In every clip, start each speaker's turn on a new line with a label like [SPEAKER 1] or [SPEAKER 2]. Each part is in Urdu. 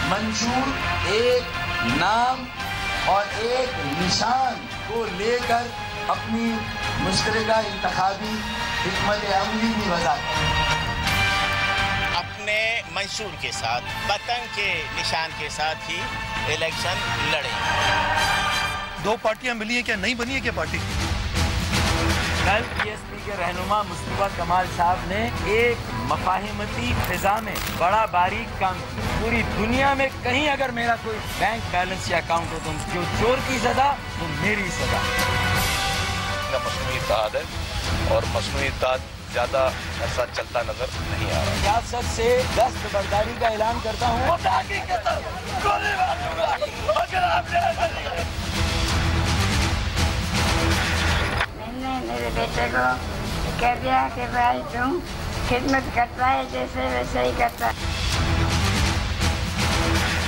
[SPEAKER 1] منشور ایک نام اور ایک نشان کو لے کر اپنی مشترکہ انتخابی حکمت عملی بھی وضاحت
[SPEAKER 2] اپنے منشور کے ساتھ پتنگ کے نشان کے ساتھ ہی الیکشن لڑیں۔
[SPEAKER 3] دو پارٹیاں ملی ہیں کیا نہیں بنی ہے کیا پارٹی؟
[SPEAKER 1] کل پی ایس پی کے رہنما مصطفیٰ کمال صاحب نے ایک مفاہمتی فضا میں بڑا باریک کام کیا۔ پوری دنیا میں کہیں اگر میرا کوئی بینک بیلنس یا اکاؤنٹ ہو تو جو چور کی سزا وہ میری سزا۔
[SPEAKER 4] مصنوعی اتحاد ہے اور مصنوعی اتحاد زیادہ عرصہ چلتا نظر نہیں آ رہا۔
[SPEAKER 1] سیاست سے دستبرداری کا اعلان کرتا ہوں۔
[SPEAKER 5] میں نے میرے بیٹے کو کہہ دیا کہ بھائی تم خدمت کرتا ہے جیسے ویسے ہی کرتا ہے۔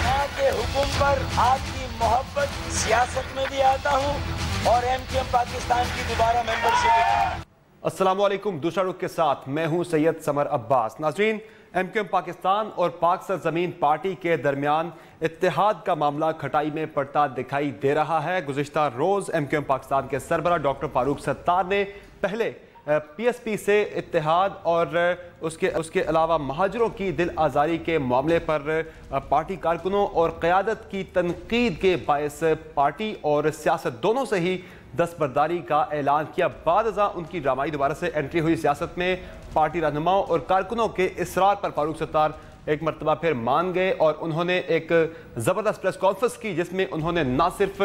[SPEAKER 1] ماں کے حکم پر آپ کی محبت سیاست میں بھی آتا ہوں اور ایم کیو ایم پاکستان کی دوبارہ ممبرشپ۔
[SPEAKER 6] السلام علیکم، دوسرا رخ کے ساتھ میں ہوں سید سمر عباس۔ ناظرین، ایم کیو ایم پاکستان اور پاک سرزمین پارٹی کے درمیان اتحاد کا معاملہ کھٹائی میں پڑتا دکھائی دے رہا ہے۔ گزشتہ روز ایم کیو ایم پاکستان کے سربراہ ڈاکٹر فاروق ستار نے پہلے پی ایس پی سے اتحاد اور اس کے علاوہ مہاجروں کی دل آزاری کے معاملے پر پارٹی کارکنوں اور قیادت کی تنقید کے باعث پارٹی اور سیاست دونوں سے ہی دستبرداری کا اعلان کیا۔ بعد ازاں ان کی ڈرامائی دوبارہ سے انٹری ہوئی سیاست میں۔ پارٹی رہنماؤں اور کارکنوں کے اصرار پر فاروق ستار ایک مرتبہ پھر مان گئے اور انہوں نے ایک زبردست پریس کانفرنس کی جس میں انہوں نے نہ صرف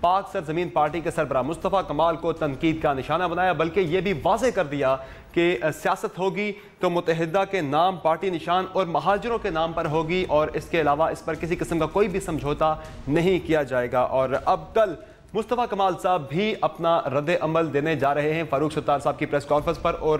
[SPEAKER 6] پاک سرزمین پارٹی کے سربراہ مصطفیٰ کمال کو تنقید کا نشانہ بنایا بلکہ یہ بھی واضح کر دیا کہ سیاست ہوگی تو متحدہ کے نام، پارٹی نشان اور مہاجروں کے نام پر ہوگی اور اس کے علاوہ اس پر کسی قسم کا کوئی بھی سمجھوتا نہیں کیا جائے گا۔ اور اب کل مصطفیٰ کمال صاحب بھی اپنا رد عمل دینے جا رہے ہیں فاروق ستار صاحب کی پریس کانفرنس پر، اور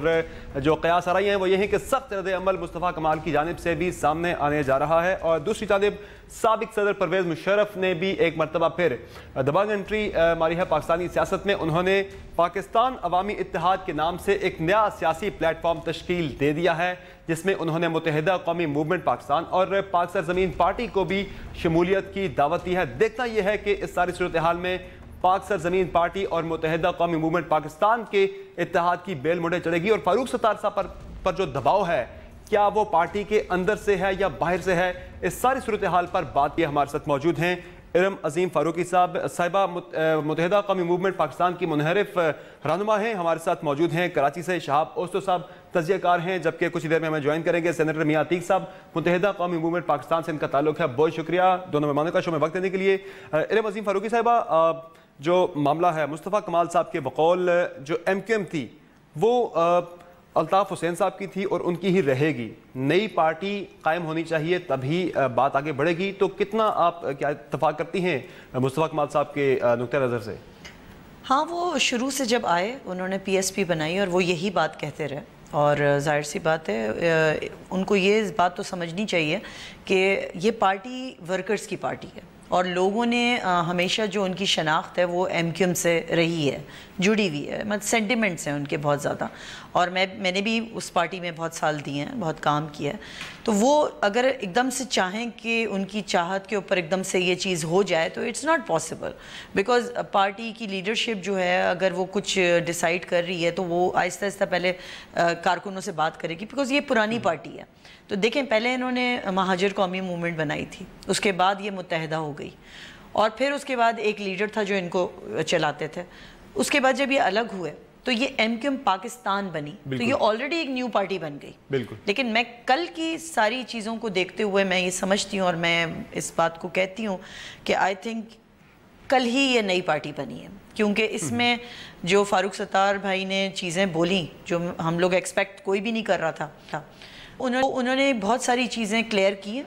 [SPEAKER 6] جو قیاس آرائی ہیں وہ یہ ہیں کہ سخت رد عمل مصطفیٰ کمال کی جانب سے بھی سامنے آنے جا رہا ہے۔ اور دوسری جانب سابق صدر پرویز مشرف نے بھی ایک مرتبہ پھر دبنگ انٹری ماری ہے پاکستانی سیاست میں۔ انہوں نے پاکستان عوامی اتحاد کے نام سے ایک نیا سیاسی پلیٹ فارم تشکیل دے دیا ہے جس میں انہوں نے متحدہ قومی موومنٹ پاکستان اور پاک سرزمین پارٹی کو بھی شمولیت کی دعوت دی ہے۔ دیکھنا یہ ہے کہ اس ساری صورتحال میں پاک سرزمین پارٹی اور متحدہ قومی موومنٹ پاکستان کے اتحاد کی بیل مڑے چڑھے گی، اور فاروق ستار صاحب پر جو دباؤ ہے کیا وہ پارٹی کے اندر سے ہے یا باہر سے ہے، اس ساری صورتحال پر بات یہ ہمارے ساتھ موجود ہیں ارم عظیم فاروقی صاحبہ متحدہ قومی موومنٹ پاکستان کی منحرف رہنما ہیں، ہمارے ساتھ موجود ہیں کراچی سے شہاب اوستو صاحب تجزیہ کار ہیں، جبکہ کچھ دیر میں ہمیں جوائن کریں گے سینیٹر میاں عتیق صاحب، متحدہ قومی موومنٹ پاکستان سے ان کا تعلق ہے۔ بہت شکریہ دونوں مہمانوں کا شو میں وقت دینے کے لیے۔ ارم عظیم فاروقی صاحبہ، جو معاملہ ہے مصطفیٰ کمال صاحب کے بقول جو ایم کیو ایم تھی وہ الطاف حسین صاحب کی تھی اور ان کی ہی رہے گی، نئی پارٹی قائم ہونی چاہیے تبھی بات آگے بڑھے گی، تو کتنا آپ کیا اتفاق کرتی ہیں مصطفیٰ کمال صاحب کے نقطہ نظر سے؟
[SPEAKER 7] ہاں، وہ شروع سے جب آئے انہوں نے پی ایس پی بنائی اور وہ یہی بات کہتے رہے، اور ظاہر سی بات ہے ان کو یہ بات تو سمجھنی چاہیے کہ یہ پارٹی ورکرز کی پارٹی ہے اور لوگوں نے ہمیشہ جو ان کی شناخت ہے وہ ایم کیو ایم سے رہی ہے، جڑی ہوئی ہے، مطلب سینٹیمنٹس ہیں ان کے بہت زیادہ، اور میں نے بھی اس پارٹی میں بہت سال دیے ہیں، بہت کام کیا ہے، تو وہ اگر ایک دم سے چاہیں کہ ان کی چاہت کے اوپر ایک دم سے یہ چیز ہو جائے تو it's not possible, because party کی لیڈرشپ جو ہے اگر وہ کچھ ڈیسائیڈ کر رہی ہے تو وہ آہستہ آہستہ پہلے کارکنوں سے بات کرے گی، بیکاز یہ پرانی پارٹی ہے۔ تو دیکھیں پہلے انہوں نے مہاجر قومی موومنٹ بنائی تھی، اس کے بعد یہ متحدہ ہو گئی، اور پھر اس کے بعد ایک لیڈر تھا جو ان کو چلاتے تھے، اس کے بعد جب یہ الگ ہوئے تو یہ ایم کیو ایم پاکستان بنی، تو یہ آلریڈی ایک نیو پارٹی بن گئی۔ لیکن میں کل کی ساری چیزوں کو دیکھتے ہوئے میں یہ سمجھتی ہوں اور میں اس بات کو کہتی ہوں کہ آئی تھنک کل ہی یہ نئی پارٹی بنی ہے، کیونکہ اس میں جو فاروق ستار بھائی نے چیزیں بولیں جو ہم لوگ ایکسپیکٹ کوئی بھی نہیں کر رہا تھا، انہوں نے بہت ساری چیزیں کلیئر کی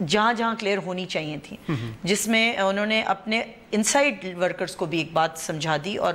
[SPEAKER 7] جہاں جہاں کلیئر ہونی چاہیے تھیں، جس میں انہوں نے اپنے انسائڈ ورکرز کو بھی ایک بات سمجھا دی اور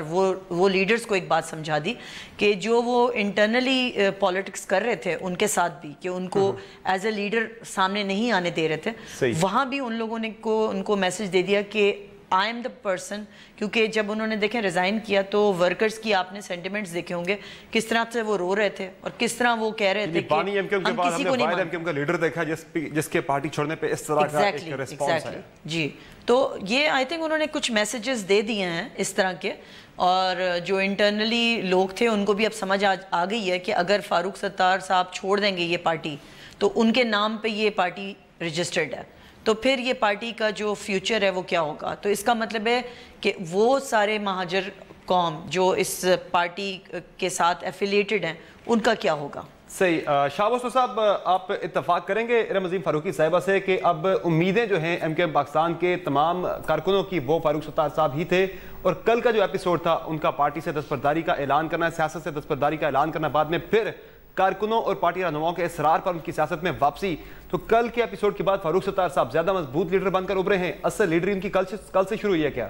[SPEAKER 7] وہ لیڈرز کو ایک بات سمجھا دی کہ جو وہ انٹرنلی پالیٹکس کر رہے تھے ان کے ساتھ بھی، کہ ان کو ایز اے لیڈر سامنے نہیں آنے دے رہے تھے، وہاں بھی ان لوگوں نے ان کو میسج دے دیا کہ آئی ایم دا پرسن, کیونکہ جب انہوں نے دیکھیں ریزائن کیا تو ورکرز کی آپ نے سینٹیمنٹس دیکھے ہوں گے, کس طرح سے وہ رو رہے تھے اور کس طرح وہ کہہ رہے تھے کہ
[SPEAKER 6] بانی ایم کیو ایم کے بعد ہم نے واحد ایم کیو ایم کا لیڈر دیکھا جس کے پارٹی چھوڑنے پہ اس طرح کا ایک ریسپانس ہے.
[SPEAKER 7] جی, تو یہ آئی تھنک انہوں نے کچھ میسیجز دے دیے ہیں اس طرح کے, اور جو انٹرنلی لوگ تھے ان کو بھی اب سمجھ آ گئی ہے کہ اگر فاروق ستار صاحب چھوڑ دیں گے یہ پارٹی تو ان کے نام پہ یہ پارٹی رجسٹرڈ ہے, تو پھر یہ پارٹی کا جو فیوچر ہے وہ کیا ہوگا. تو اس کا مطلب ہے کہ وہ سارے مہاجر قوم جو اس پارٹی کے ساتھ ایفیلیٹڈ ہیں ان کا کیا ہوگا.
[SPEAKER 6] صحیح. شاہ وسطی صاحب, آپ اتفاق کریں گے ارم عظیم فاروقی صاحبہ سے کہ اب امیدیں جو ہیں ایم کیو ایم پاکستان کے تمام کارکنوں کی وہ فاروق ستار صاحب ہی تھے, اور کل کا جو ایپیسوڈ تھا ان کا پارٹی سے دستبرداری کا اعلان کرنا, سیاست سے دستبرداری کا اعلان کرنا, بعد میں پھر کارکنوں اور پارٹی رہنماؤں کے اصرار پر ان کی سیاست میں واپسی, تو کل کے ایپیسوڈ کے بعد فاروق ستار صاحب زیادہ مضبوط لیڈر بن کر ابھرے ہیں. اصل لیڈری ان کی کل سے شروع ہوئی ہے کیا؟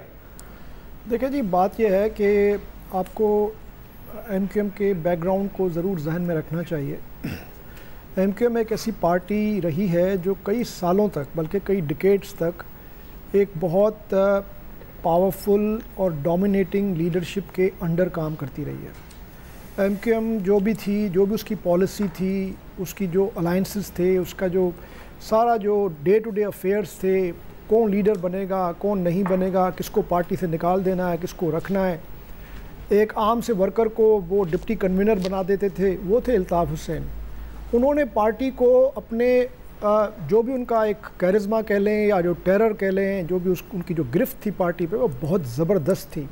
[SPEAKER 8] دیکھیں جی, بات یہ ہے کہ آپ کو ایم کیو ایم کے بیک گراؤنڈ کو ضرور ذہن میں رکھنا چاہیے. ایم کیو ایم ایک ایسی پارٹی رہی ہے جو کئی سالوں تک, بلکہ کئی ڈیکیڈز تک ایک بہت پاورفل اور ڈومینیٹنگ لیڈرشپ کے انڈر کام کرتی رہی ہے. ایم کیو ایم جو بھی تھی, جو بھی اس کی پالیسی تھی, اس کی جو الائنسز تھے, اس کا جو سارا جو ڈے ٹو ڈے افیئرس تھے, کون لیڈر بنے گا کون نہیں بنے گا, کس کو پارٹی سے نکال دینا ہے کس کو رکھنا ہے, ایک عام سے ورکر کو وہ ڈپٹی کنوینر بنا دیتے تھے, وہ تھے الطاف حسین. انہوں نے پارٹی کو اپنے جو بھی ان کا ایک کیرزما کہہ لیں یا جو ٹیرر کہہ لیں, جو بھی ان کی جو گرفت تھی پارٹی پہ وہ بہت زبردست تھی.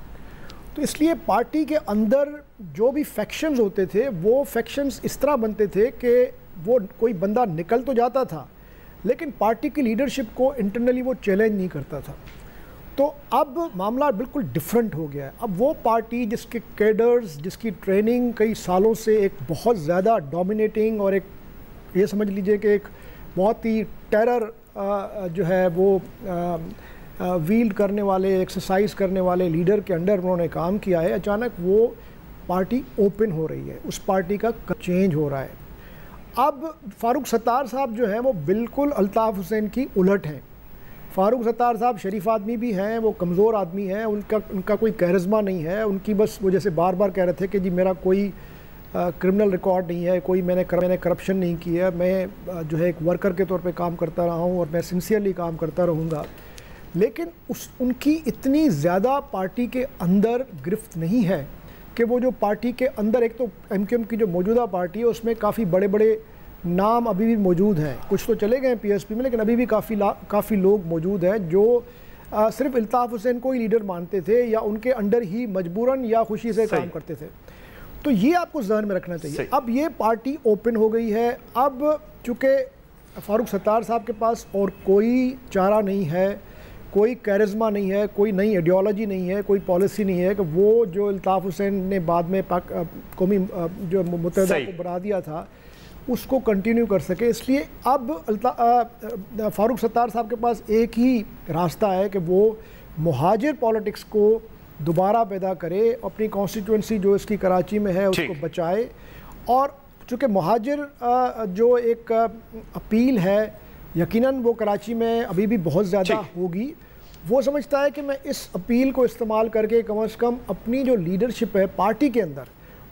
[SPEAKER 8] تو اس لیے پارٹی کے اندر جو بھی فیکشنز ہوتے تھے وہ فیکشنز اس طرح بنتے تھے کہ وہ کوئی بندہ نکل تو جاتا تھا لیکن پارٹی کی لیڈرشپ کو انٹرنلی وہ چیلنج نہیں کرتا تھا. تو اب معاملہ بالکل ڈیفرنٹ ہو گیا ہے. اب وہ پارٹی جس کے کیڈرز, جس کی ٹریننگ کئی سالوں سے ایک بہت زیادہ ڈومینیٹنگ اور ایک یہ سمجھ لیجئے کہ ایک بہت ہی ٹیرر جو ہے وہ ویلڈ کرنے والے, ایکسرسائز کرنے والے لیڈر کے انڈر انہوں نے کام کیا ہے, اچانک وہ پارٹی اوپن ہو رہی ہے, اس پارٹی کا چینج ہو رہا ہے. اب فاروق ستار صاحب جو ہیں وہ بالکل الطاف حسین کی الٹ ہیں. فاروق ستار صاحب شریف آدمی بھی ہیں, وہ کمزور آدمی ہیں, ان کا کوئی کیرزما نہیں ہے, ان کی بس وہ جیسے بار بار کہہ رہے تھے کہ جی میرا کوئی کرمنل ریکارڈ نہیں ہے, کوئی میں نے کرپشن نہیں کیا, میں جو ہے ایک ورکر کے طور پہ کام کرتا رہا ہوں اور میں سنسیئرلی کام کرتا رہوں گا. لیکن ان کی اتنی زیادہ پارٹی کے اندر گرفت نہیں ہے کہ وہ جو پارٹی کے اندر, ایک تو ایم کیو ایم کی جو موجودہ پارٹی ہے اس میں کافی بڑے بڑے نام ابھی بھی موجود ہیں, کچھ تو چلے گئے ہیں پی ایس پی میں, لیکن ابھی بھی کافی لوگ موجود ہیں جو صرف الطاف حسین کو ہی لیڈر مانتے تھے یا ان کے انڈر ہی مجبوراً یا خوشی سے کام کرتے تھے. تو یہ آپ کو ذہن میں رکھنا چاہیے. اب یہ پارٹی اوپن ہو گئی ہے. اب چونکہ فاروق ستار صاحب کے پاس اور کوئی چارہ نہیں ہے, کوئی کیرزما نہیں ہے, کوئی نئی ایڈیالوجی نہیں ہے, کوئی پالیسی نہیں ہے کہ وہ جو الطاف حسین نے بعد میں قومی جو متحدہ کو بنا دیا تھا اس کو کنٹینیو کر سکے. اس لیے اب فاروق ستار صاحب کے پاس ایک ہی راستہ ہے کہ وہ مہاجر پالیٹکس کو دوبارہ پیدا کرے, اپنی کانسٹیٹوئنسی جو اس کی کراچی میں ہے اس کو بچائے. اور چونکہ مہاجر جو ایک اپیل ہے یقیناً وہ کراچی میں ابھی بھی بہت زیادہ ہوگی, وہ سمجھتا ہے کہ میں اس اپیل کو استعمال کر کے کم از کم اپنی جو لیڈرشپ ہے پارٹی کے اندر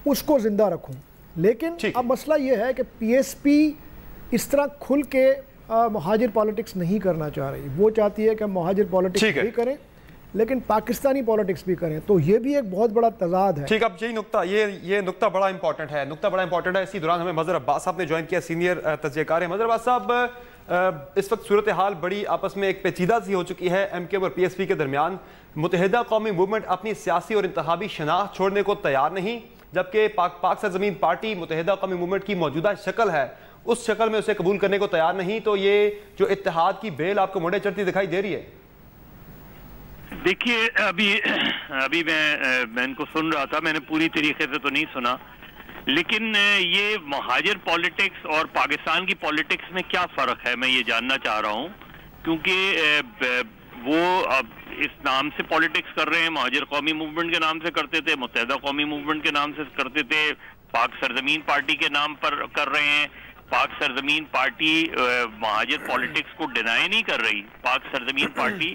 [SPEAKER 8] اس کو زندہ رکھوں. لیکن اب مسئلہ یہ ہے کہ پی ایس پی اس طرح کھل کے مہاجر پالیٹکس نہیں کرنا چاہ رہی. وہ چاہتی ہے کہ مہاجر پالیٹکس بھی کریں لیکن پاکستانی پالیٹکس بھی کریں. تو یہ بھی ایک بہت بڑا تضاد ہے.
[SPEAKER 6] ٹھیک, اب یہی نقطہ, یہ نقطہ بڑا امپورٹنٹ ہے. اسی دوران ہمیں مظہر عباس صاحب نے جوائن کیا, سینئر تجزیہ کار ہیں. مظہر عباس صاحب, اس وقت صورتحال بڑی آپس میں ایک پیچیدہ سی ہو چکی ہے ایم کیو ایم اور پی ایس پی کے درمیان. متحدہ قومی موومنٹ اپنی سیاسی اور انتخابی شناخت چھوڑنے کو تیار نہیں, جبکہ پاک سرزمین پارٹی متحدہ قومی موومنٹ کی موجودہ شکل ہے اس شکل میں اسے قبول کرنے کو تیار نہیں. تو یہ جو اتحاد کی بیل آپ کو موڑے چڑھتی دکھائی دے رہی ہے؟
[SPEAKER 9] دیکھیے, ابھی میں ان کو سن رہا تھا, میں نے پوری طریقے سے تو نہیں سنا, لیکن یہ مہاجر پالیٹکس اور پاکستان کی پالیٹکس میں کیا فرق ہے میں یہ جاننا چاہ رہا ہوں. کیونکہ وہ اب اس نام سے پالیٹکس کر رہے ہیں, مہاجر قومی موومنٹ کے نام سے کرتے تھے, متحدہ قومی موومنٹ کے نام سے کرتے تھے, پاک سرزمین پارٹی کے نام پر کر رہے ہیں. پاک سرزمین پارٹی مہاجر پالیٹکس کو ڈینائی نہیں کر رہی. پاک سرزمین پارٹی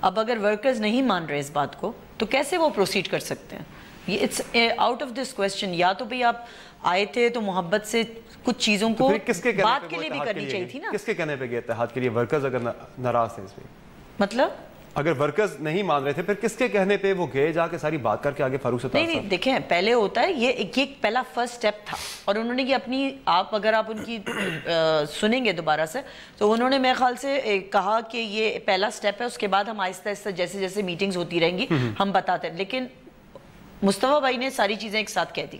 [SPEAKER 7] اب اگر ورکرز نہیں مان رہے اس بات کو تو کیسے وہ پروسیڈ کر سکتے ہیں؟ یہ it's out of this question. یا تو بھئی آپ آئے تھے تو محبت سے کچھ چیزوں کو بات کے لیے بھی کرنی چاہیے تھی نا.
[SPEAKER 6] کس کے کہنے پہ گئے اتحاد کے لیے؟ ورکرز اگر ناراض تھے اس میں,
[SPEAKER 7] مطلب
[SPEAKER 6] اگر ورکرز نہیں مان رہے تھے پھر کس کے کہنے پہ وہ گئے جا کے ساری بات کر کے آگے فاروق ستار صاحب؟
[SPEAKER 7] نہیں دیکھیں, پہلے ہوتا ہے یہ ایک پہلا فرسٹ سٹیپ تھا, اور انہوں نے یہ اپنی اگر آپ ان کی سنیں گے دوبارہ سے تو انہوں نے میرے خیال سے کہا کہ یہ پہلا سٹیپ ہے, اس کے بعد ہم آہستہ آہستہ جیسے جیسے میٹنگز ہوتی رہیں گی ہم بتاتے ہیں. لیکن مصطفیٰ بھائی نے ساری چیزیں ایک ساتھ کہہ دی,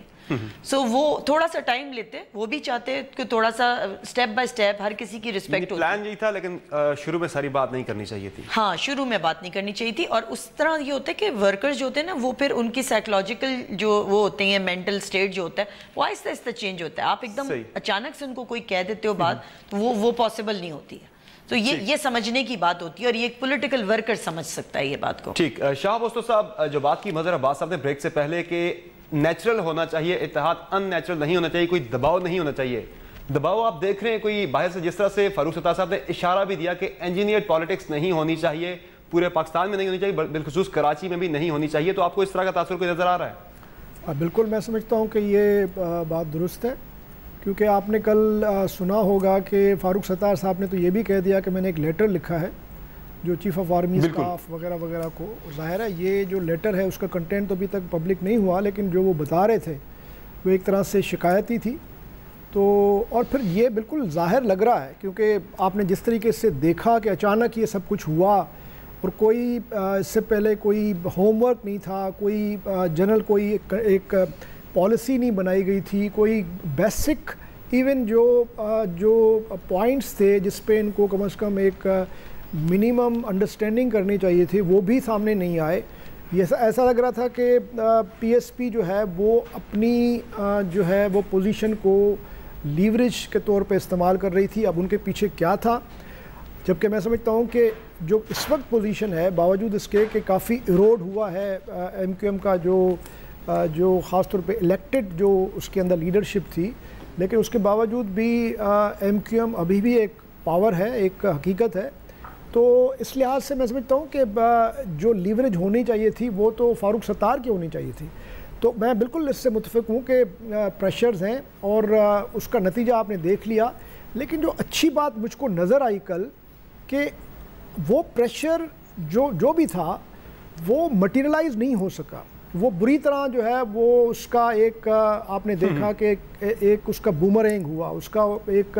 [SPEAKER 7] سو وہ تھوڑا سا ٹائم لیتے, وہ بھی چاہتے کہ تھوڑا سا سٹیپ بائی سٹیپ ہر کسی کی رسپیکٹ ہوتی.
[SPEAKER 6] پلان یہی تھا لیکن شروع میں ساری بات نہیں کرنی چاہیے تھی.
[SPEAKER 7] ہاں, شروع میں بات نہیں کرنی چاہیے تھی. اور اس طرح یہ ہوتا ہے کہ ورکرز جو ہوتے ہیں نا وہ پھر ان کی سائیکولوجیکل جو وہ ہوتے ہیں مینٹل سٹیٹ جو ہوتا ہے وہ آہستہ آہستہ چینج ہوتا ہے. آپ ایک دم اچانک سے ان کو کوئی کہہ دیتے ہو بات تو وہ پاسبل نہیں ہوتی ہے. تو یہ سمجھنے کی بات ہوتی ہے, اور یہ ایک پولیٹیکل ورکر سمجھ سکتا ہے یہ بات کو.
[SPEAKER 6] ٹھیک, شاہ بوستو صاحب جو بات کی مظہر عباس صاحب نے بریک سے پہلے کہ نیچرل ہونا چاہیے اتحاد, ان نیچرل نہیں ہونا چاہیے, کوئی دباؤ نہیں ہونا چاہیے. دباؤ آپ دیکھ رہے ہیں کوئی باہر سے, جس طرح سے فاروق ستار صاحب نے اشارہ بھی دیا کہ انجینئر پالیٹکس نہیں ہونی چاہیے, پورے پاکستان میں نہیں ہونی چاہیے, بالخصوص کراچی میں بھی نہیں ہونی چاہیے. تو آپ کو اس طرح کا تاثر کوئی نظر آ رہا ہے؟
[SPEAKER 8] بالکل, میں سمجھتا ہوں کہ یہ بات درست ہے, کیونکہ آپ نے کل سنا ہوگا کہ فاروق ستار صاحب نے تو یہ بھی کہہ دیا کہ میں نے ایک لیٹر لکھا ہے جو چیف آف آرمی اسٹاف وغیرہ وغیرہ کو. ظاہر ہے یہ جو لیٹر ہے اس کا کنٹینٹ تو ابھی تک پبلک نہیں ہوا, لیکن جو وہ بتا رہے تھے وہ ایک طرح سے شکایتی تھی. تو اور پھر یہ بالکل ظاہر لگ رہا ہے, کیونکہ آپ نے جس طریقے سے دیکھا کہ اچانک یہ سب کچھ ہوا اور کوئی اس سے پہلے کوئی ہوم ورک نہیں تھا, کوئی جنرل کوئی ایک پالیسی نہیں بنائی گئی تھی, کوئی بیسک ایون جو پوائنٹس تھے جس پہ ان کو کم از کم ایک منیمم انڈرسٹینڈنگ کرنی چاہیے تھی وہ بھی سامنے نہیں آئے. یہ ایسا لگ رہا تھا کہ پی ایس پی جو ہے وہ اپنی جو ہے وہ پوزیشن کو لیوریج کے طور پہ استعمال کر رہی تھی. اب ان کے پیچھے کیا تھا, جبکہ میں سمجھتا ہوں کہ جو اس وقت پوزیشن ہے باوجود اس کے کہ کافی ایروڈ ہوا ہے ایم کیو ایم کا جو خاص طور پہ الیکٹڈ جو اس کے اندر لیڈرشپ تھی, لیکن اس کے باوجود بھی ایم کیو ایم ابھی بھی ایک پاور ہے, ایک حقیقت ہے. تو اس لحاظ سے میں سمجھتا ہوں کہ جو لیوریج ہونی چاہیے تھی وہ تو فاروق ستار کی ہونی چاہیے تھی. تو میں بالکل اس سے متفق ہوں کہ پریشرز ہیں اور اس کا نتیجہ آپ نے دیکھ لیا. لیکن جو اچھی بات مجھ کو نظر آئی کل کہ وہ پریشر جو بھی تھا وہ مٹیریلائز نہیں ہو سکا, وہ بری طرح جو ہے وہ اس کا ایک آپ نے دیکھا کہ ایک اس کا بومرینگ ہوا, اس کا ایک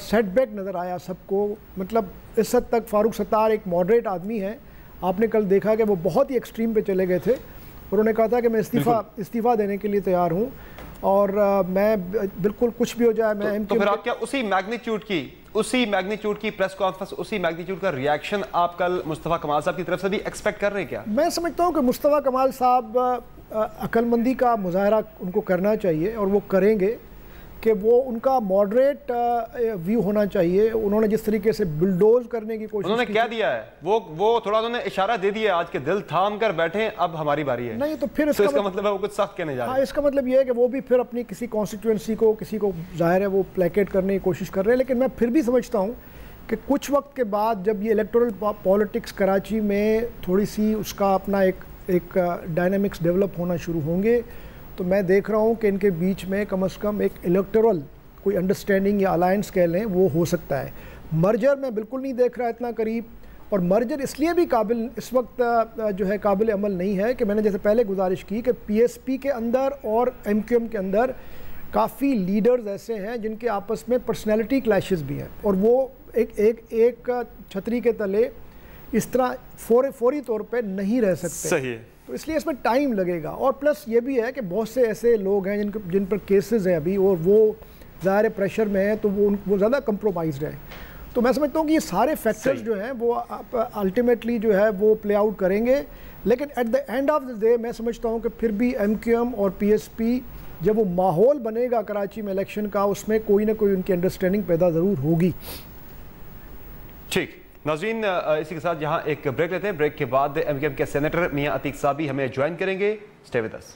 [SPEAKER 8] سیٹ بیک نظر آیا سب کو. مطلب اس حد تک فاروق ستار ایک ماڈریٹ آدمی ہے, آپ نے کل دیکھا کہ وہ بہت ہی ایکسٹریم پہ چلے گئے تھے, انہوں نے کہا تھا کہ میں استعفیٰ دینے کے لیے تیار ہوں اور میں بالکل کچھ بھی ہو جائے میں.
[SPEAKER 6] تو پھر آپ کیا اسی میگنیچیوڈ کی پریس کانفرنس, اسی میگنیچیوڈ کا ریاکشن آپ کل مصطفیٰ کمال صاحب کی طرف سے بھی ایکسپیکٹ کر رہے ہیں کیا؟ میں
[SPEAKER 8] سمجھتا ہوں کہ مصطفیٰ کمال صاحب عقل مندی کا مظاہرہ ان کو کرنا چاہیے اور وہ کریں گے کہ وہ ان کا ماڈریٹ ویو ہونا چاہیے. انہوں نے جس طریقے سے بلڈوز کرنے کی کوشش,
[SPEAKER 6] انہوں نے کیا دیا ہے وہ تھوڑا انہوں نے اشارہ دے دیا آج کے دل تھام کر بیٹھیں اب ہماری باری ہے.
[SPEAKER 8] نہیں تو پھر
[SPEAKER 6] اس کا مطلب ہے وہ کچھ سخت کہنے جا رہے ہیں.
[SPEAKER 8] ہاں, اس کا مطلب یہ ہے کہ وہ بھی پھر اپنی کسی کانسٹیٹوئنسی کو کسی کو ظاہر ہے وہ پلیکیٹ کرنے کی کوشش کر رہے ہیں. لیکن میں پھر بھی سمجھتا ہوں کہ کچھ وقت کے بعد جب یہ الیکٹورل پالیٹکس کراچی میں تھوڑی سی اس کا اپنا ایک ڈائنامکس ڈیولپ ہونا شروع ہوں گے, تو میں دیکھ رہا ہوں کہ ان کے بیچ میں کم از کم ایک الیکٹورل کوئی انڈرسٹینڈنگ یا الائنس کہہ لیں وہ ہو سکتا ہے. مرجر میں بالکل نہیں دیکھ رہا اتنا قریب, اور مرجر اس لیے بھی اس وقت جو ہے قابل عمل نہیں ہے کہ میں نے جیسے پہلے گزارش کی کہ پی ایس پی کے اندر اور ایم کیو ایم کے اندر کافی لیڈرز ایسے ہیں جن کے آپس میں پرسنالٹی کلیشز بھی ہیں, اور وہ ایک چھتری کے تلے اس طرح فوری طور پہ نہیں رہ سکتے.
[SPEAKER 6] صحیح ہے.
[SPEAKER 8] تو اس لیے اس میں ٹائم لگے گا, اور پلس یہ بھی ہے کہ بہت سے ایسے لوگ ہیں جن پر کیسز ہیں ابھی اور وہ ظاہر پریشر میں ہے تو وہ زیادہ کمپرومائزڈ ہے. تو میں سمجھتا ہوں کہ یہ سارے فیکٹرز جو ہیں وہ الٹیمیٹلی جو ہے وہ پلے آؤٹ کریں گے. لیکن at the end of the day میں سمجھتا ہوں کہ پھر بھی ایم کیو ایم اور پی ایس پی جب وہ ماحول بنے گا کراچی میں الیکشن کا, اس میں کوئی نہ کوئی ان کی انڈرسٹینڈنگ پیدا ضرور ہوگی.
[SPEAKER 6] ٹھیک ناظرین, اسی کے ساتھ یہاں ایک بریک لیتے ہیں. بریک کے بعد ایم کیو ایم کے سینیٹر میاں عتیق صاحب بھی ہمیں جوائن کریں گے. Stay with us.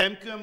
[SPEAKER 10] MQM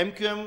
[SPEAKER 10] MQM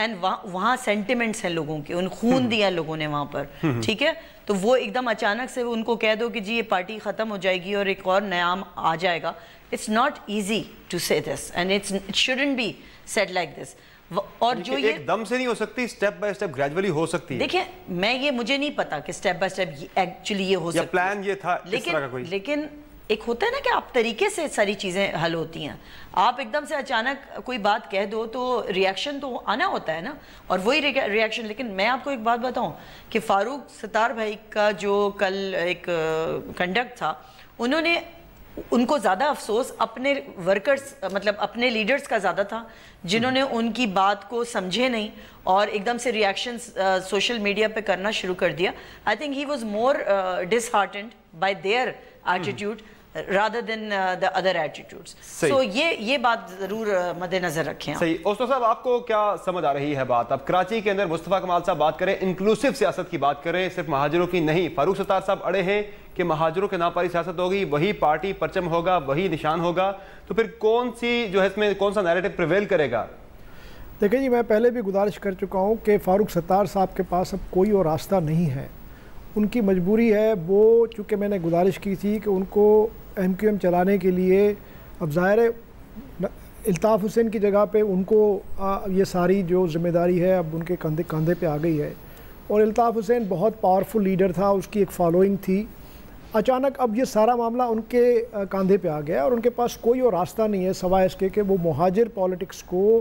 [SPEAKER 7] and وہاں سینٹیمنٹس ہیں لوگوں کے, ان خون دیا لوگوں نے وہاں پر, ٹھیک ہے, تو وہ ایک دم اچانک سے ان کو کہہ دو کہ جی یہ پارٹی ختم ہو جائے گی اور ایک اور نام آ جائے گا. It's not easy to say this and it shouldn't be said like this. اور جو یہ
[SPEAKER 6] ایک دم سے نہیں ہو سکتی, سٹیپ بائی سٹیپ گریجولی ہو سکتی ہے.
[SPEAKER 7] دیکھیں میں یہ مجھے نہیں پتا کہ سٹیپ بائی سٹیپ ایکچولی یہ ہو سکتی ہے,
[SPEAKER 6] پلان یہ تھا اس طرح کا کوئی,
[SPEAKER 7] لیکن ایک ہوتا ہے نا کہ آپ طریقے سے ساری چیزیں حل ہوتی ہیں. آپ ایک دم سے اچانک کوئی بات کہہ دو تو ریاکشن تو آنا ہوتا ہے نا, اور وہی ریاکشن. لیکن میں آپ کو ایک بات بتاؤں کہ فاروق ستار بھائی کا جو کل ایک کنڈکٹ تھا, انہوں نے ان کو زیادہ افسوس اپنے ورکرز مطلب اپنے لیڈرز کا زیادہ تھا جنہوں نے ان کی بات کو سمجھے نہیں اور ایک دم سے ریاکشنز سوشل میڈیا پہ کرنا شروع کر دیا. I think he was more disheartened by their attitude rather than the other attitudes. So یہ بات ضرور مد نظر رکھیں.
[SPEAKER 6] صحیح. اوسطو صاحب آپ کو کیا سمجھ آ رہی ہے بات؟ اب کراچی کے اندر مصطفیٰ کمال صاحب بات کریں, انکلوسیو سیاست کی بات کریں, صرف مہاجروں کی نہیں. فاروق ستار صاحب اڑے ہیں کہ مہاجروں کے نام پر سیاست ہوگی, وہی پارٹی پرچم ہوگا, وہی نشان ہوگا, تو پھر کون سی جو ہے اس میں کون سا نیریٹو پریویل کرے گا؟
[SPEAKER 8] دیکھیں جی, میں پہلے بھی گزارش کر چکا ہوں کہ فاروق ستار صاحب کے پاس اب کوئی اور راستہ نہیں ہے. ان کی مجبوری ہے, وہ چونکہ میں نے گزارش کی تھی کہ ان کو ایم کیو ایم چلانے کے لیے اب ظاہر ہے الطاف حسین کی جگہ پہ ان کو یہ ساری جو ذمہ داری ہے اب ان کے کندھے پہ آ گئی ہے. اور الطاف حسین بہت پاورفل لیڈر تھا, اس کی ایک فالوئنگ تھی. اچانک اب یہ سارا معاملہ ان کے کاندھے پہ آ گیا اور ان کے پاس کوئی اور راستہ نہیں ہے سوائے اس کے کہ وہ مہاجر پالیٹکس کو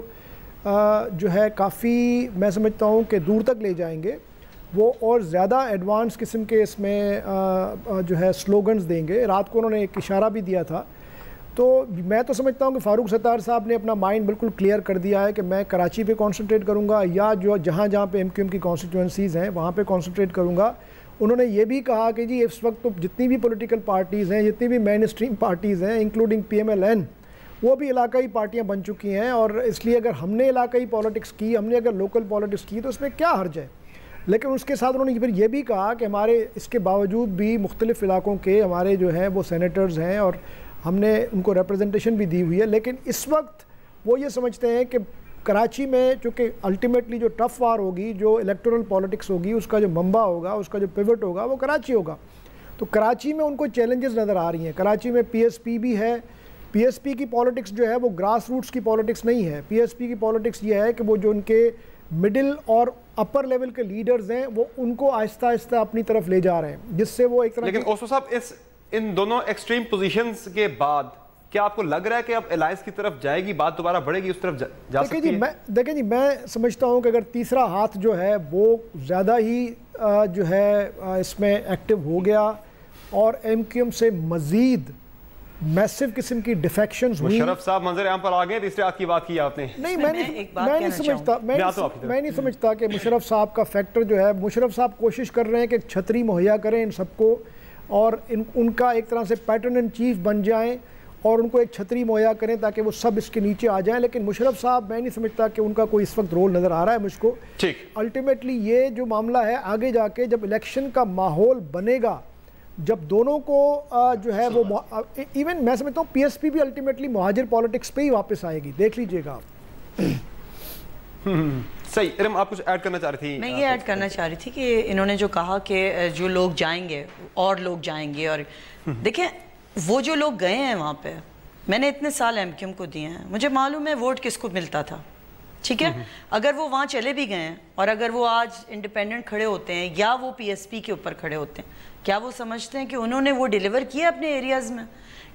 [SPEAKER 8] جو ہے کافی میں سمجھتا ہوں کہ دور تک لے جائیں گے وہ, اور زیادہ ایڈوانس قسم کے اس میں جو ہے سلوگنز دیں گے. رات کو انہوں نے ایک اشارہ بھی دیا تھا. تو میں تو سمجھتا ہوں کہ فاروق ستار صاحب نے اپنا مائنڈ بالکل کلیئر کر دیا ہے کہ میں کراچی پہ کانسنٹریٹ کروں گا یا جو جہاں پہ ایم کیو ایم کی کانسٹیٹوئنسیز ہیں وہاں پہ کانسنٹریٹ کروں گا. انہوں نے یہ بھی کہا کہ جی اس وقت تو جتنی بھی پولیٹیکل پارٹیز ہیں, جتنی بھی مین اسٹریم پارٹیز ہیں including P M L N, وہ بھی علاقائی پارٹیاں بن چکی ہیں, اور اس لیے اگر ہم نے علاقائی پالیٹکس کی, ہم نے اگر لوکل پالیٹکس کی تو اس میں کیا حرج ہے. لیکن اس کے ساتھ انہوں نے پھر یہ بھی کہا کہ ہمارے اس کے باوجود بھی مختلف علاقوں کے ہمارے جو ہیں وہ سینیٹرز ہیں اور ہم نے ان کو ریپرزنٹیشن بھی دی ہوئی ہے. لیکن اس وقت وہ یہ سمجھتے ہیں کہ کراچی میں چونکہ الٹیمیٹلی جو ٹف وار ہوگی, جو الیکٹورل پالیٹکس ہوگی, اس کا جو منبع ہوگا, اس کا جو پیوٹ ہوگا وہ کراچی ہوگا. تو کراچی میں ان کو چیلنجز نظر آ رہی ہیں. کراچی میں پی ایس پی بھی ہے. پی ایس پی کی پالیٹکس جو ہے وہ گراس روٹس کی پالیٹکس نہیں ہے. پی ایس پی کی پالیٹکس یہ ہے کہ وہ جو ان کے مڈل اور اپر لیول کے لیڈرز ہیں وہ ان کو آہستہ آہستہ اپنی طرف لے جا رہے ہیں, جس سے وہ ایک طرح. لیکن
[SPEAKER 6] اوسطو صاحب ان دونوں ایکسٹریم پوزیشنز کے بعد کیا آپ کو لگ رہا ہے کہ اب الائنس کی طرف جائے گی, بات دوبارہ بڑھے گی, اس طرف جا سکتی ہے؟
[SPEAKER 8] دیکھیں جی, میں سمجھتا ہوں کہ اگر تیسرا ہاتھ جو ہے وہ زیادہ ہی جو ہے اس میں ایکٹیو ہو گیا اور ایم کیو ایم سے مزید میسو قسم کی ڈیفیکشنز ہوئی.
[SPEAKER 6] مشرف صاحب منظر عام پر آ گئے, تیسرے ہاتھ کی بات کی آپ نے.
[SPEAKER 8] نہیں, میں نہیں سمجھتا کہ مشرف صاحب کا فیکٹر جو ہے, مشرف صاحب کوشش کر رہے ہیں کہ ایک چھتری مہیا کریں ان سب کو اور ان کا ایک طرح سے پیٹرن ان چیف بن جائیں اور ان کو ایک چھتری مہیا کریں تاکہ وہ سب اس کے نیچے آ جائیں. لیکن مشرف صاحب میں نہیں سمجھتا کہ ان کا کوئی اس وقت رول نظر آ رہا ہے مجھ کو. الٹیمیٹلی یہ جو معاملہ ہے آگے جا کے جب الیکشن کا ماحول بنے گا, جب دونوں کو جو ہے وہ ایون میں سمجھتا ہوں پی ایس پی بھی الٹیمیٹلی مہاجر پالیٹکس پہ ہی واپس آئے گی, دیکھ لیجئے گا آپ.
[SPEAKER 6] صحیح. ارم آپ کچھ ایڈ کرنا چاہ رہی تھی؟
[SPEAKER 7] میں یہ ایڈ کرنا چاہ رہی تھی کہ انہوں نے جو کہا کہ جو لوگ جائیں گے اور لوگ جائیں گے, اور دیکھیں وہ جو لوگ گئے ہیں وہاں پہ, میں نے اتنے سال ایم کیو ایم کو دیے ہیں, مجھے معلوم ہے ووٹ کس کو ملتا تھا, ٹھیک ہے. اگر وہ وہاں چلے بھی گئے ہیں اور اگر وہ آج انڈیپینڈنٹ کھڑے ہوتے ہیں یا وہ پی ایس پی کے اوپر کھڑے ہوتے ہیں, کیا وہ سمجھتے ہیں کہ انہوں نے وہ ڈیلیور کیا اپنے ایریاز میں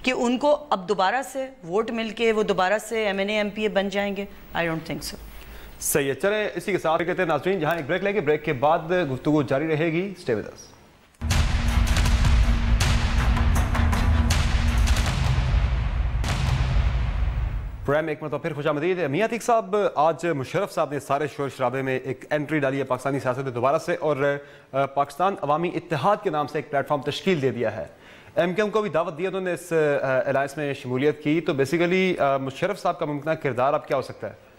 [SPEAKER 7] کہ ان کو اب دوبارہ سے ووٹ مل کے وہ دوبارہ سے M N A M P A بن جائیں گے؟ I don't think so.
[SPEAKER 6] صحیح ہے. چلیں اسی کے ساتھ کہتے ہیں ناظرین, جہاں ایک بریک لیں گے, بریک کے بعد گفتگو جاری رہے گی. Stay with us. پروگرام ایک مرتبہ پھر خوش آمدید. میاں عتیق صاحب, آج مشرف صاحب نے سارے شور شرابے میں ایک انٹری ڈالی ہے پاکستانی سیاست میں دوبارہ سے, اور پاکستان عوامی اتحاد کے نام سے ایک پلیٹ فارم تشکیل دے دیا ہے. ایم کیو ایم کو بھی دعوت دی, انہوں نے اس الائنس میں شمولیت کی. تو بیسیکلی مشرف صاحب کا ممکنہ کردار اب کیا ہو سکتا ہے؟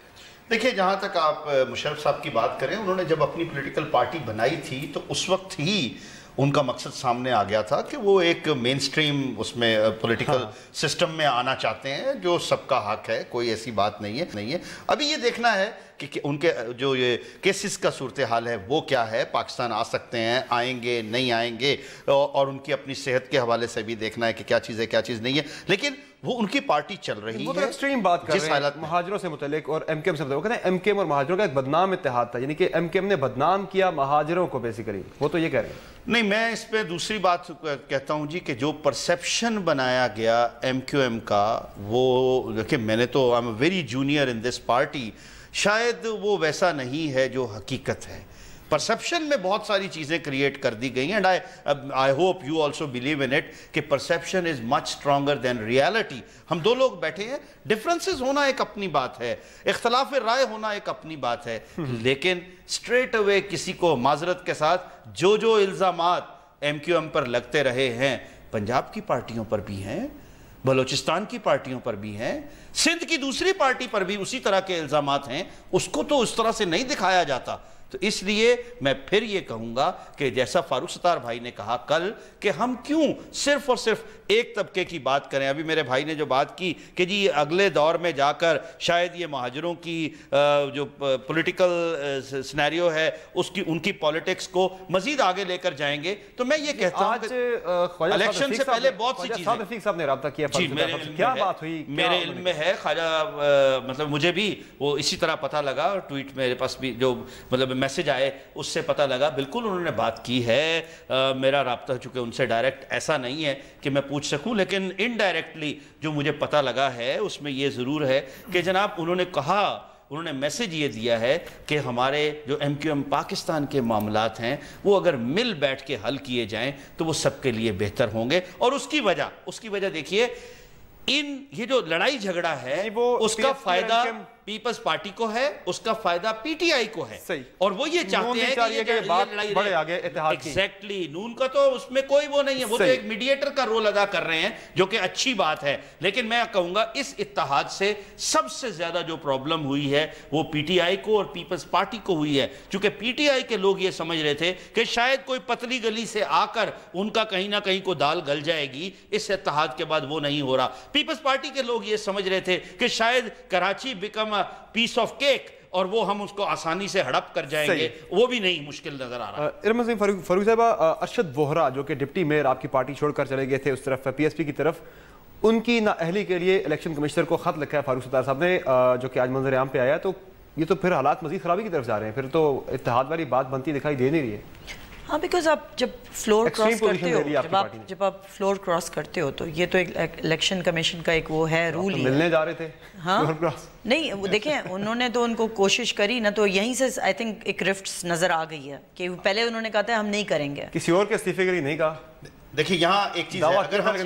[SPEAKER 10] دیکھیں, جہاں تک آپ مشرف صاحب کی بات کریں, انہوں نے جب اپنی پولیٹیکل پارٹی بنائی تھی تو اس وقت ہی ان کا مقصد سامنے آ گیا تھا کہ وہ ایک مین سٹریم اس میں پولیٹیکل سسٹم میں آنا چاہتے ہیں، جو سب کا حق ہے، کوئی ایسی بات نہیں ہے۔ ابھی یہ دیکھنا ہے کہ ان کے جو یہ کیسز کا صورتحال ہے وہ کیا ہے، پاکستان آ سکتے ہیں، آئیں گے نہیں آئیں گے، اور ان کی اپنی صحت کے حوالے سے بھی دیکھنا ہے کہ کیا چیز ہے کیا چیز نہیں ہے، لیکن وہ ان کی پارٹی چل رہی ہے۔
[SPEAKER 6] وہ تو ایکسٹریم بات کر رہے ہیں مہاجروں سے متعلق اور ایم کیو ایم سے متعلق، کہتے ہیں ایم کیو ایم اور مہاجروں کا ایک بدنام اتحاد تھا، یعنی کہ ایم کیو ایم نے بدنام کیا مہاجروں کو بیسیکلی، وہ تو یہ کہہ رہے ہیں۔
[SPEAKER 10] نہیں، میں اس پہ دوسری بات کہتا ہوں جی کہ جو پرسیپشن بنایا گیا ایم کیو ایم کا، وہ دیکھیں میں نے تو I am very junior in this party, شاید وہ ویسا نہیں ہے جو حقیقت ہے۔ پرسیپشن میں بہت ساری چیزیں کریٹ کر دی گئی ہیں، and I hope you also believe in it کہ پرسیپشن از مچ اسٹرانگر دین ریالٹی۔ ہم دو لوگ بیٹھے ہیں، ڈفرنسز ہونا ایک اپنی بات ہے، اختلاف رائے ہونا ایک اپنی بات ہے، لیکن اسٹریٹ اوے کسی کو معذرت کے ساتھ جو الزامات ایم کیو ایم پر لگتے رہے ہیں، پنجاب کی پارٹیوں پر بھی ہیں، بلوچستان کی پارٹیوں پر بھی ہیں، سندھ کی دوسری پارٹی پر بھی اسی طرح کے الزامات ہیں، اس کو تو اس طرح سے نہیں دکھایا جاتا۔ تو اس لیے میں پھر یہ کہوں گا کہ جیسا فاروق ستار بھائی نے کہا کل کہ ہم کیوں صرف اور صرف ایک طبقے کی بات کریں۔ ابھی میرے بھائی نے جو بات کی کہ جی اگلے دور میں جا کر شاید یہ مہاجروں کی جو پولیٹیکل سینیریو ہے ان کی پالیٹکس کو مزید آگے لے کر جائیں گے، تو میں یہ کہتا ہوں کہ الیکشن سے پہلے بہت سی چیزیں
[SPEAKER 6] رفیق صاحب نے رابطہ کیا، کیا بات ہوئی؟
[SPEAKER 10] میرے علم میں ہے خواجہ، مطلب مجھے بھی وہ اسی طرح پتہ لگا، ٹویٹ میرے پاس بھی جو مطلب میسج آئے اس سے پتہ لگا، بالکل انہوں نے بات کی ہے۔ میرا رابطہ چونکہ ان سے ڈائریکٹ ایسا نہیں ہے کہ میں پوچھ سکوں، لیکن انڈائریکٹلی جو مجھے پتہ لگا ہے اس میں یہ ضرور ہے کہ جناب انہوں نے کہا، انہوں نے میسج یہ دیا ہے کہ ہمارے جو ایم کیو ایم پاکستان کے معاملات ہیں وہ اگر مل بیٹھ کے حل کیے جائیں تو وہ سب کے لیے بہتر ہوں گے، اور اس کی وجہ دیکھیے، یہ جو لڑائی جھگڑا ہے اس کا فائدہ پیپلز پارٹی کو ہے، اس کا فائدہ پی ٹی آئی کو ہے، اور وہ یہ چاہتے ہیں کہ یہ لڑائی بڑھے آگے اتحاد کی۔ ایگزیکٹلی، نون کا تو اس میں کوئی وہ نہیں ہے، وہ تو ایک میڈیٹر کا رول ادا کر رہے ہیں، جو کہ اچھی بات ہے، لیکن میں کہوں گا اس اتحاد سے سب سے زیادہ جو پرابلم ہوئی ہے وہ پی ٹی آئی کو اور پیپلز پارٹی کو ہوئی ہے، چونکہ پی ٹی آئی کے لوگ یہ سمجھ رہے تھے کہ شاید کوئی پتلی گلی سے آ کر ان کا کہیں نہ کہیں کو دال گل جائے گی، اس اتحاد کے بعد وہ نہیں ہو رہا۔ پیپلز پارٹی کے لوگ یہ سمجھ رہے تھے کہ شاید Karachi become piece of cake اور وہ ہم اس کو آسانی سے ہڑپ کر جائیں گے، وہ بھی نہیں، مشکل نظر آ رہا ہے۔
[SPEAKER 6] ارمن سنگھ فاروق صاحبہ، ارشد ووہرا جو کہ ڈپٹی میئر آپ کی پارٹی چھوڑ کر چلے گئے تھے اس طرف پی ایس پی کی طرف، ان کی نااہلی کے لیے الیکشن کمشنر کو خط لکھا ہے فاروق ستار صاحب نے، جو کہ آج منظر عام پہ آیا، تو یہ تو پھر حالات مزید خرابی کی طرف جا رہے ہیں، پھر تو اتحاد والی بات بنتی دکھائی دے نہیں رہی ہے۔
[SPEAKER 7] ہاں، بیکاز آپ جب فلور کراس کرتے ہو، جب آپ فلور کراس کرتے ہو تو یہ تو ایک الیکشن کمیشن کا ایک وہ ہے رول ہی ہے۔
[SPEAKER 6] ملنے جا رہے تھے
[SPEAKER 7] ہاں نہیں، دیکھیں انہوں نے تو ان کو کوشش کری نا، تو یہیں سے آئی تھنک ایک رفٹس نظر آ گئی ہے کہ پہلے انہوں نے کہا تھا ہم نہیں کریں گے،
[SPEAKER 6] کسی اور کے استعفے کے لیے نہیں کہا۔
[SPEAKER 10] دیکھیں یہاں ایک چیز ہے،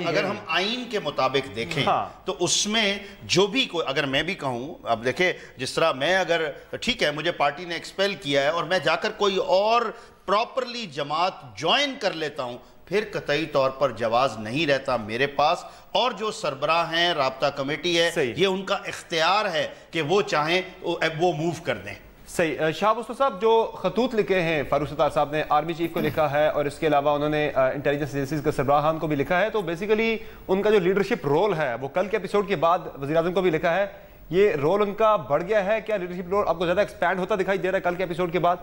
[SPEAKER 10] اگر ہم آئین کے مطابق دیکھیں تو اس میں جو بھی کوئی، اگر میں بھی کہوں، اب دیکھیں جس طرح میں اگر ٹھیک ہے مجھے پارٹی نے ایکسپیل کیا ہے اور میں جا کر کوئی اور پراپرلی جماعت جوائن کر لیتا ہوں، پھر قطعی طور پر جواز نہیں رہتا میرے پاس، اور جو سربراہ ہیں، رابطہ کمیٹی ہے، یہ ان کا اختیار ہے کہ وہ چاہیں وہ موو کر دیں۔
[SPEAKER 6] صحیح۔ شاہ مصطفیٰ صاحب، جو خطوط لکھے ہیں فاروق ستار صاحب نے، آرمی چیف کو لکھا ہے اور اس کے علاوہ انہوں نے انٹیلیجنس ایجنسیز کے سربراہان کو بھی لکھا ہے، تو بیسیکلی ان کا جو لیڈرشپ رول ہے وہ کل کے ایپیسوڈ کے بعد وزیراعظم کو بھی لکھا ہے، یہ رول ان کا بڑھ گیا ہے کیا؟ لیڈرشپ رول آپ کو زیادہ ایکسپینڈ ہوتا دکھائی دے رہا ہے کل کے ایپیسوڈ کے بعد؟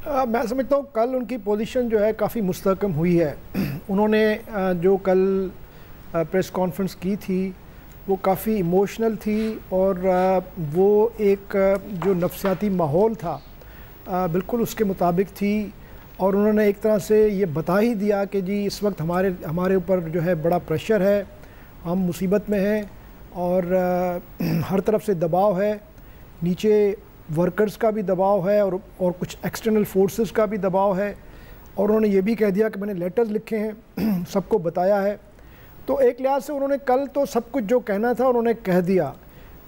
[SPEAKER 8] میں سمجھتا ہوں کل ان کی پوزیشن جو ہے کافی مستحکم ہوئی ہے۔ انہوں نے جو کل پریس کانفرنس کی تھی وہ کافی ایموشنل تھی، اور وہ ایک جو نفسیاتی ماحول تھا بالکل اس کے مطابق تھی، اور انہوں نے ایک طرح سے یہ بتا ہی دیا کہ جی اس وقت ہمارے اوپر جو ہے بڑا پریشر ہے، ہم مصیبت میں ہیں، اور ہر طرف سے دباؤ ہے، نیچے ورکرز کا بھی دباؤ ہے اور کچھ ایکسٹرنل فورسز کا بھی دباؤ ہے، اور انہوں نے یہ بھی کہہ دیا کہ میں نے لیٹرز لکھے ہیں، سب کو بتایا ہے۔ تو ایک لحاظ سے انہوں نے کل تو سب کچھ جو کہنا تھا انہوں نے کہہ دیا،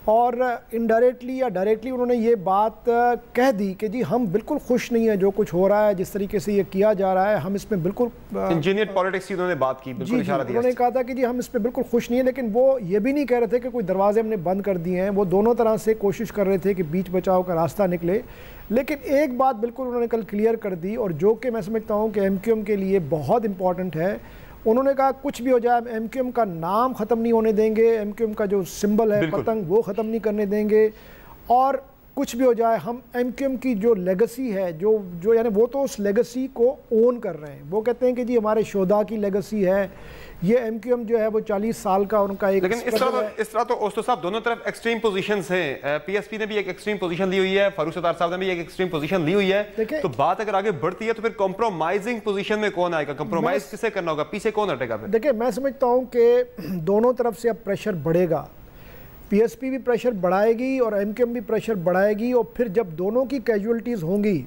[SPEAKER 8] اور انڈائریکٹلی یا ڈائریکٹلی انہوں نے یہ بات کہہ دی کہ جی ہم بالکل خوش نہیں ہیں جو کچھ ہو رہا ہے، جس طریقے سے یہ کیا جا رہا ہے، ہم اس میں بالکل
[SPEAKER 6] انجینئر پالیٹکس کی انہوں نے بات کی، بالکل اشارہ دیا،
[SPEAKER 8] انہوں نے کہا تھا کہ جی ہم اس پہ بالکل خوش نہیں ہیں، لیکن وہ یہ بھی نہیں کہہ رہے تھے کہ کوئی دروازے ہم نے بند کر دیے ہیں، وہ دونوں طرح سے کوشش کر رہے تھے کہ بیچ بچاؤ کا راستہ نکلے۔ لیکن ایک بات بالکل انہوں نے کل کلیئر کر دی، اور جو کہ میں سمجھتا ہوں کہ ایم کیو ایم کے لیے بہت امپورٹنٹ ہے، انہوں نے کہا کچھ بھی ہو جائے ایم کیو ایم کا نام ختم نہیں ہونے دیں گے، ایم کیو ایم کا جو سمبل ہے پتنگ وہ ختم نہیں کرنے دیں گے، اور کچھ بھی ہو جائے ہم ایم کیو ایم کی جو لیگسی ہے جو یعنی وہ تو اس لیگسی کو اون کر رہے ہیں، وہ کہتے ہیں کہ جی ہمارے شہداء کی لیگسی ہے، یہ ایم کیو ایم جو ہے وہ 40 سال کا ان کا ایک،
[SPEAKER 6] لیکن اس طرح تو اوستو صاحب دونوں طرف ایکسٹریم پوزیشنز ہیں، پی ایس پی نے بھی ایک ایکسٹریم پوزیشن لی ہوئی ہے، فاروق ستار صاحب نے بھی ایک ایکسٹریم پوزیشن لی ہوئی ہے، تو بات اگر آگے بڑھتی ہے تو پھر کمپرومائزنگ پوزیشن میں کون آئے گا، کمپرومائز کسے کرنا ہوگا، پیچھے کون ہٹے گا پھر؟
[SPEAKER 8] دیکھیں میں سمجھتا ہوں کہ دونوں طرف سے اب پریشر بڑھے گا، پی ایس پی بھی پریشر بڑھائے گی اور ایم کیو ایم بھی پریشر بڑھائے گی، اور پھر جب دونوں کی کیجولٹیز ہوں گی،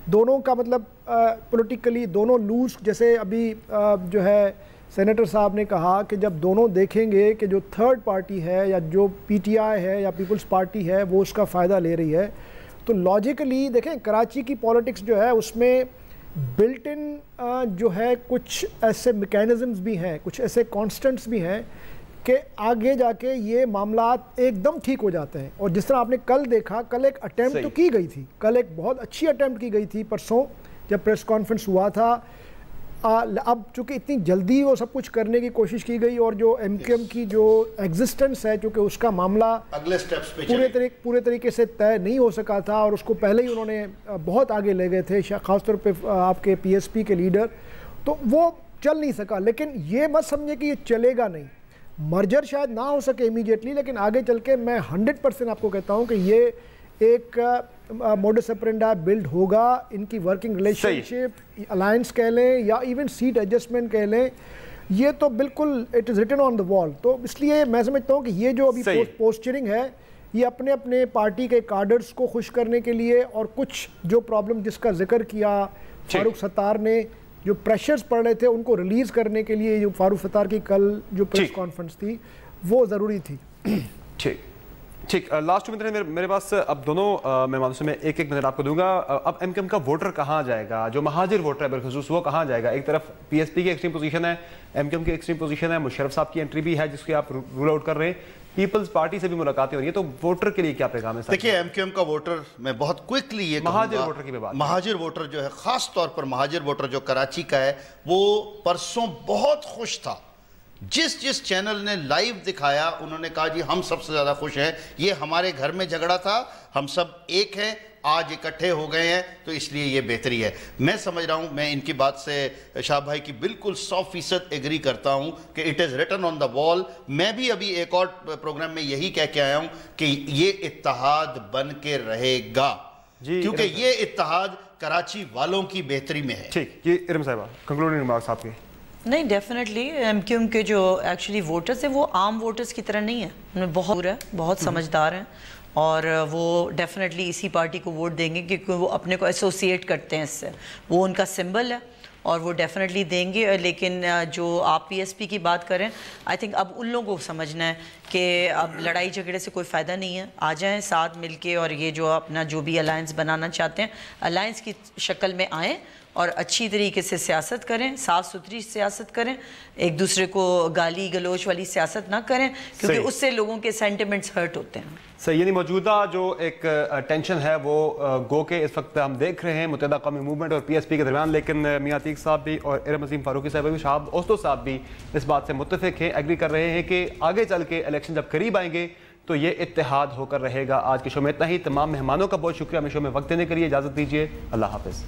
[SPEAKER 8] دونوں کا مطلب پولیٹیکلی دونوں لوز، جیسے ابھی جو ہے سینیٹر صاحب نے کہا کہ جب دونوں دیکھیں گے کہ جو تھرڈ پارٹی ہے یا جو پی ٹی آئی ہے یا پیپلز پارٹی ہے وہ اس کا فائدہ لے رہی ہے، تو لاجیکلی دیکھیں کراچی کی پالیٹکس جو ہے اس میں بلٹ ان جو ہے کچھ ایسے میکینزمز بھی ہیں، کچھ ایسے کانسٹنٹس بھی ہیں کہ آگے جا کے یہ معاملات ایک دم ٹھیک ہو جاتے ہیں، اور جس طرح آپ نے کل دیکھا، کل ایک اٹیمپٹ تو کی گئی تھی، کل ایک بہت اچھی اٹیمپٹ کی گئی تھی پرسوں جب پریس کانفرنس ہوا تھا، اب چونکہ اتنی جلدی وہ سب کچھ کرنے کی کوشش کی گئی، اور جو ایم کیو ایم کی جو ایگزسٹنس ہے چونکہ اس کا معاملہ
[SPEAKER 10] اگلے سٹیپس پہ
[SPEAKER 8] پورے طریقے سے طے نہیں ہو سکا تھا، اور اس کو پہلے ہی انہوں نے بہت آگے لے گئے تھے، خاص طور پہ آپ کے پی ایس پی کے لیڈر، تو وہ چل نہیں سکا۔ لیکن یہ مت سمجھے کہ یہ چلے گا نہیں، مرجر شاید نہ ہو سکے امیڈیٹلی، لیکن آگے چل کے میں 100% آپ کو کہتا ہوں کہ یہ ایک موڈس اپرینڈا بلڈ ہوگا، ان کی ورکنگ ریلیشن شپ الائنس کہہ لیں یا ایون سیٹ ایڈجسٹمنٹ کہہ لیں، یہ تو بالکل اٹ از ریٹن آن دا وال۔ تو اس لیے میں سمجھتا ہوں کہ یہ جو ابھی پوسچرنگ ہے یہ اپنے اپنے پارٹی کے کارڈرز کو خوش کرنے کے لیے، اور کچھ جو پرابلم جس کا ذکر کیا فاروق ستار نے، جو پریشرز پڑ رہے تھے ان کو ریلیز کرنے کے لیے، جو فاروق ستار کی کل جو پریس کانفرنس تھی وہ ضروری تھی۔
[SPEAKER 6] ٹھیک، لاسٹ منٹ میرے پاس اب دونوں مہمانوں سے میں ایک منٹ آپ کو دوں گا۔ اب ایم کیو ایم کا ووٹر کہاں جائے گا، جو مہاجر ووٹر ہے بالخصوص وہ کہاں جائے گا؟ ایک طرف پی ایس پی کی ایکسٹریم پوزیشن ہے، ایم کیو ایم کی ایکسٹریم پوزیشن ہے، مشرف صاحب کی انٹری بھی ہے جس کی آپ رول آؤٹ کر رہے ہیں، پیپلز پارٹی سے بھی ملاقاتیں ہو رہی ہیں، تو ووٹر کے لیے کیا پیغام ہے؟
[SPEAKER 10] دیکھیے ایم کیو ایم کا ووٹر میں بہت کوئکلی یہ
[SPEAKER 6] مہاجر ووٹر کی بات،
[SPEAKER 10] مہاجر ووٹر جو ہے، خاص طور پر مہاجر ووٹر جو کراچی کا ہے، وہ پرسوں بہت خوش تھا، جس چینل نے لائیو دکھایا انہوں نے کہا جی ہم سب سے زیادہ خوش ہیں، یہ ہمارے گھر میں جھگڑا تھا، ہم سب ایک ہیں، آج اکٹھے ہو گئے ہیں، تو اس لیے یہ بہتری ہے۔ میں سمجھ رہا ہوں، میں ان کی بات سے شاہ بھائی کی بالکل 100% ایگری کرتا ہوں کہ اٹ از ریٹن آن دا وال۔ میں بھی ابھی ایک اور پروگرام میں یہی کہہ کے آیا ہوں کہ یہ اتحاد بن کے رہے گا، کیونکہ یہ اتحاد کراچی والوں کی بہتری میں ہے۔
[SPEAKER 6] ٹھیک، یہ ارم صاحبہ کنکلوڈنگ ریمارکس آپ کے؟
[SPEAKER 7] نہیں، ڈیفینیٹلی ایم کیو ایم کے جو ایکچولی ووٹرز ہیں وہ عام ووٹرز کی طرح نہیں ہیں، انہیں بہت سمجھدار ہیں، اور وہ ڈیفینیٹلی اسی پارٹی کو ووٹ دیں گے کیونکہ وہ اپنے کو ایسوسیٹ کرتے ہیں اس سے، وہ ان کا سمبل ہے اور وہ ڈیفینیٹلی دیں گے۔ لیکن جو آپ پی ایس پی کی بات کریں، آئی تھنک اب ان لوگوں کو سمجھنا ہے کہ اب لڑائی جھگڑے سے کوئی فائدہ نہیں ہے، آ جائیں ساتھ مل کے، اور یہ جو اپنا جو بھی الائنس بنانا چاہتے ہیں الائنس کی شکل میں آئیں، اور اچھی طریقے سے سیاست کریں، صاف ستھری سیاست کریں، ایک دوسرے کو گالی گلوچ والی سیاست نہ کریں، کیونکہ اس سے لوگوں کے سینٹیمنٹس ہرٹ ہوتے ہیں۔
[SPEAKER 6] صحیح، یعنی موجودہ جو ایک ٹینشن ہے وہ گو کے اس وقت ہم دیکھ رہے ہیں متحدہ قومی موومنٹ اور پی ایس پی کے درمیان، لیکن میاں عتیق صاحب بھی اور ارم عظیم فاروقی صاحب بھی، شہاب اوستو صاحب بھی اس بات سے متفق ہیں، ایگری کر رہے ہیں کہ آگے چل کے الیکشن جب قریب آئیں گے تو یہ اتحاد ہو کر رہے گا۔ آج کے شو میں اتنا ہی، تمام مہمانوں کا بہت شکریہ، ہمیں شو میں وقت دینے کے لیے اجازت دیجیے، اللہ حافظ۔